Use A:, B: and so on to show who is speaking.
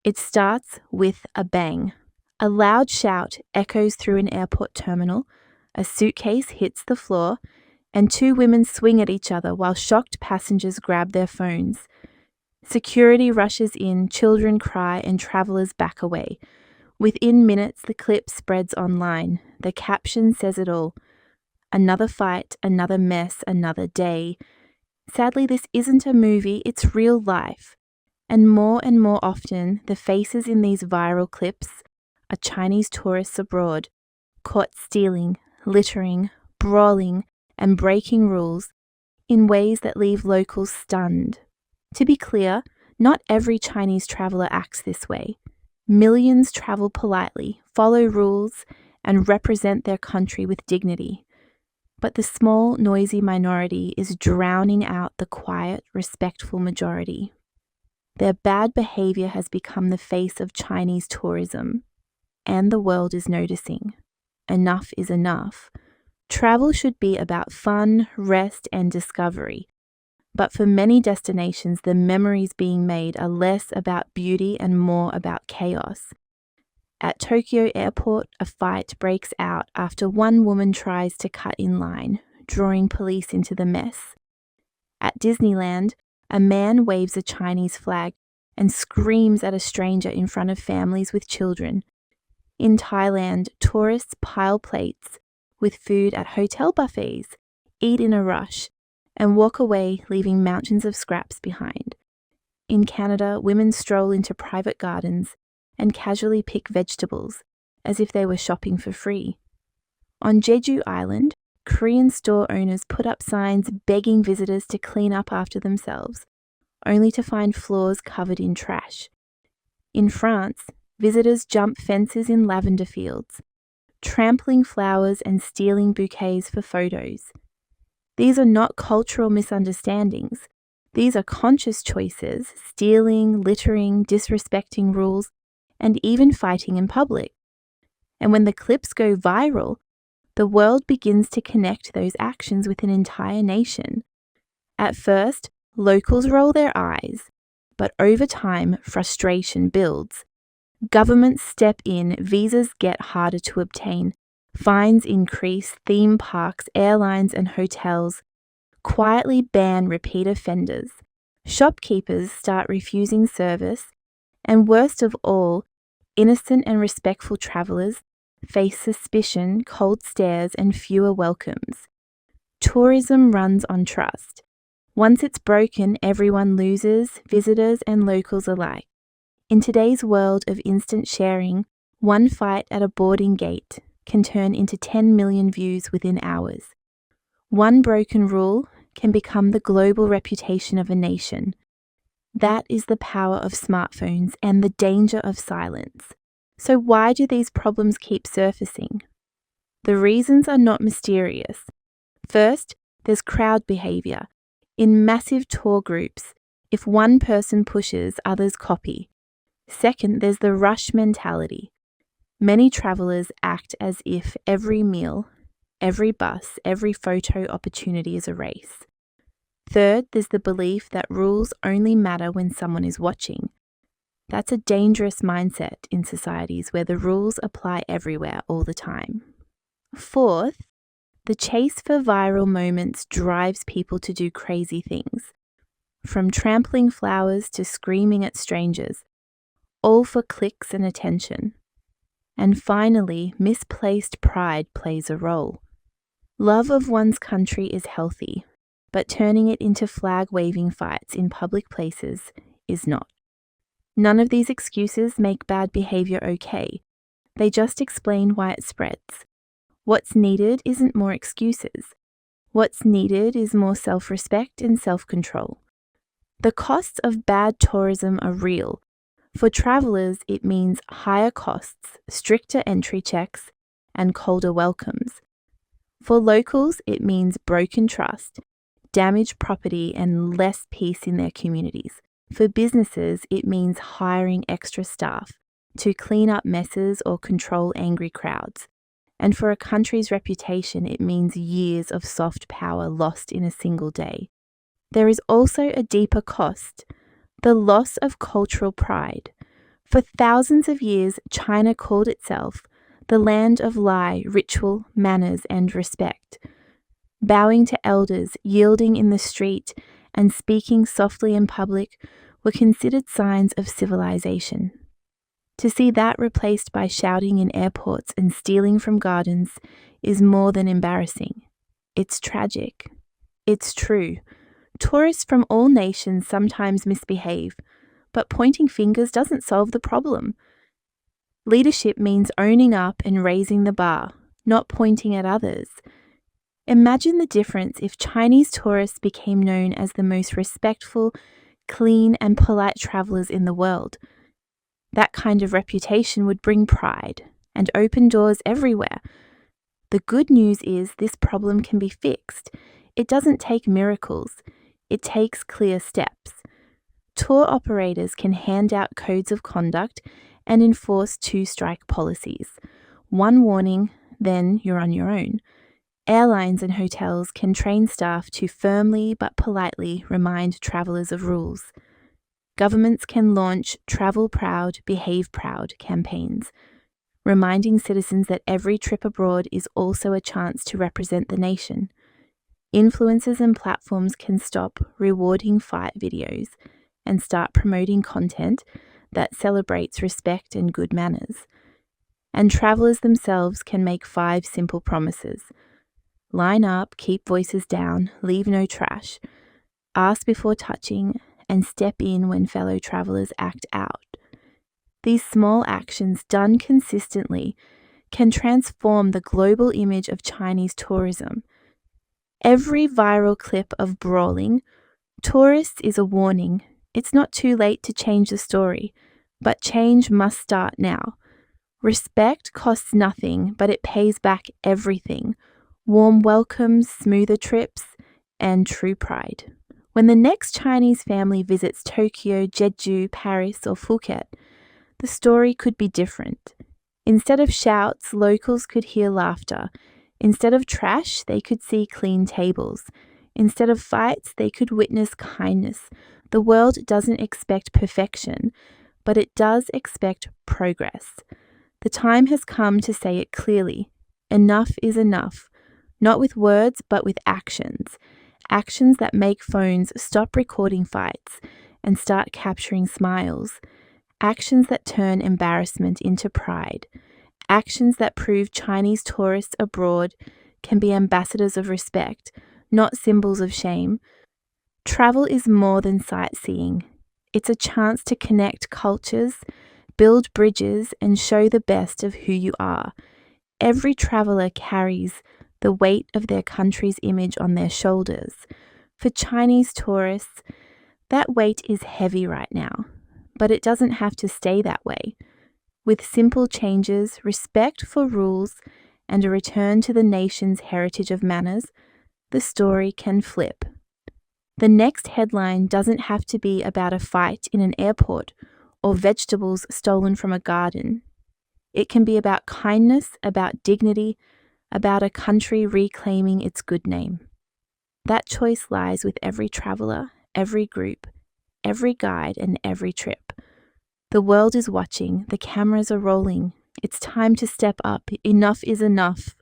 A: It starts with a bang. A loud shout echoes through an airport terminal, a suitcase hits the floor, and two women swing at each other while shocked passengers grab their phones. Security rushes in, children cry, and travelers back away. Within minutes, the clip spreads online. The caption says it all. Another fight, another mess, another day. Sadly, this isn't a movie, it's real life. And more often, the faces in these viral clips are Chinese tourists abroad, caught stealing, littering, brawling, and breaking rules in ways that leave locals stunned. To be clear, not every Chinese traveller acts this way. Millions travel politely, follow rules, and represent their country with dignity. But the small, noisy minority is drowning out the quiet, respectful majority. Their bad behaviour has become the face of Chinese tourism, and the world is noticing. Enough is enough. Travel should be about fun, rest, and discovery. But for many destinations, the memories being made are less about beauty and more about chaos. At Tokyo Airport, a fight breaks out after one woman tries to cut in line, drawing police into the mess. At Disneyland, a man waves a Chinese flag and screams at a stranger in front of families with children. In Thailand, tourists pile plates with food at hotel buffets, eat in a rush, and walk away leaving mountains of scraps behind. In Canada, women stroll into private gardens and casually pick vegetables as if they were shopping for free. On Jeju Island, Korean store owners put up signs begging visitors to clean up after themselves, only to find floors covered in trash. In France, visitors jump fences in lavender fields, trampling flowers and stealing bouquets for photos. These are not cultural misunderstandings. These are conscious choices, stealing, littering, disrespecting rules, and even fighting in public. And when the clips go viral, the world begins to connect those actions with an entire nation. At first, locals roll their eyes, but over time, frustration builds. Governments step in, visas get harder to obtain, fines increase, theme parks, airlines, and hotels quietly ban repeat offenders. Shopkeepers start refusing service, and worst of all, innocent and respectful travellers face suspicion, cold stares, and fewer welcomes. Tourism runs on trust. Once it's broken, everyone loses, visitors and locals alike. In today's world of instant sharing, one fight at a boarding gate can turn into 10 million views within hours. One broken rule can become the global reputation of a nation. That is the power of smartphones and the danger of silence. So why do these problems keep surfacing? The reasons are not mysterious. First, there's crowd behaviour. In massive tour groups, if one person pushes, others copy. Second, there's the rush mentality. Many travellers act as if every meal, every bus, every photo opportunity is a race. Third, there's the belief that rules only matter when someone is watching. That's a dangerous mindset in societies where the rules apply everywhere all the time. Fourth, the chase for viral moments drives people to do crazy things, from trampling flowers to screaming at strangers, all for clicks and attention. And finally, misplaced pride plays a role. Love of one's country is healthy, but turning it into flag-waving fights in public places is not. None of these excuses make bad behaviour okay. They just explain why it spreads. What's needed isn't more excuses. What's needed is more self-respect and self-control. The costs of bad tourism are real. For travellers, it means higher costs, stricter entry checks, and colder welcomes. For locals, it means broken trust, damaged property, and less peace in their communities. For businesses, it means hiring extra staff to clean up messes or control angry crowds. And for a country's reputation, it means years of soft power lost in a single day. There is also a deeper cost, the loss of cultural pride. For thousands of years, China called itself the land of lie, ritual, manners, and respect. Bowing to elders, yielding in the street, and speaking softly in public were considered signs of civilization. To see that replaced by shouting in airports and stealing from gardens is more than embarrassing. It's tragic. It's true. Tourists from all nations sometimes misbehave, but pointing fingers doesn't solve the problem. Leadership means owning up and raising the bar, not pointing at others. Imagine the difference if Chinese tourists became known as the most respectful, clean, and polite travelers in the world. That kind of reputation would bring pride and open doors everywhere. The good news is this problem can be fixed. It doesn't take miracles. It takes clear steps. Tour operators can hand out codes of conduct and enforce two-strike policies. One warning, then you're on your own. Airlines and hotels can train staff to firmly but politely remind travellers of rules. Governments can launch Travel Proud, Behave Proud campaigns, reminding citizens that every trip abroad is also a chance to represent the nation. Influencers and platforms can stop rewarding fight videos and start promoting content that celebrates respect and good manners. And travellers themselves can make 5 simple promises. Line up, keep voices down, leave no trash, ask before touching, and step in when fellow travellers act out. These small actions done consistently can transform the global image of Chinese tourism. Every viral clip of brawling, tourists is a warning. It's not too late to change the story, but change must start now. Respect costs nothing, but it pays back everything. Warm welcomes, smoother trips, and true pride. When the next Chinese family visits Tokyo, Jeju, Paris, or Phuket, the story could be different. Instead of shouts, locals could hear laughter. Instead of trash, they could see clean tables. Instead of fights, they could witness kindness. The world doesn't expect perfection, but it does expect progress. The time has come to say it clearly. Enough is enough. Not with words, but with actions. Actions that make phones stop recording fights and start capturing smiles. Actions that turn embarrassment into pride. Actions that prove Chinese tourists abroad can be ambassadors of respect, not symbols of shame. Travel is more than sightseeing. It's a chance to connect cultures, build bridges, and show the best of who you are. Every traveller carries the weight of their country's image on their shoulders. For Chinese tourists, that weight is heavy right now, but it doesn't have to stay that way. With simple changes, respect for rules, and a return to the nation's heritage of manners, the story can flip. The next headline doesn't have to be about a fight in an airport or vegetables stolen from a garden. It can be about kindness, about dignity, about a country reclaiming its good name. That choice lies with every traveller, every group, every guide, and every trip. The world is watching, the cameras are rolling. It's time to step up. Enough is enough.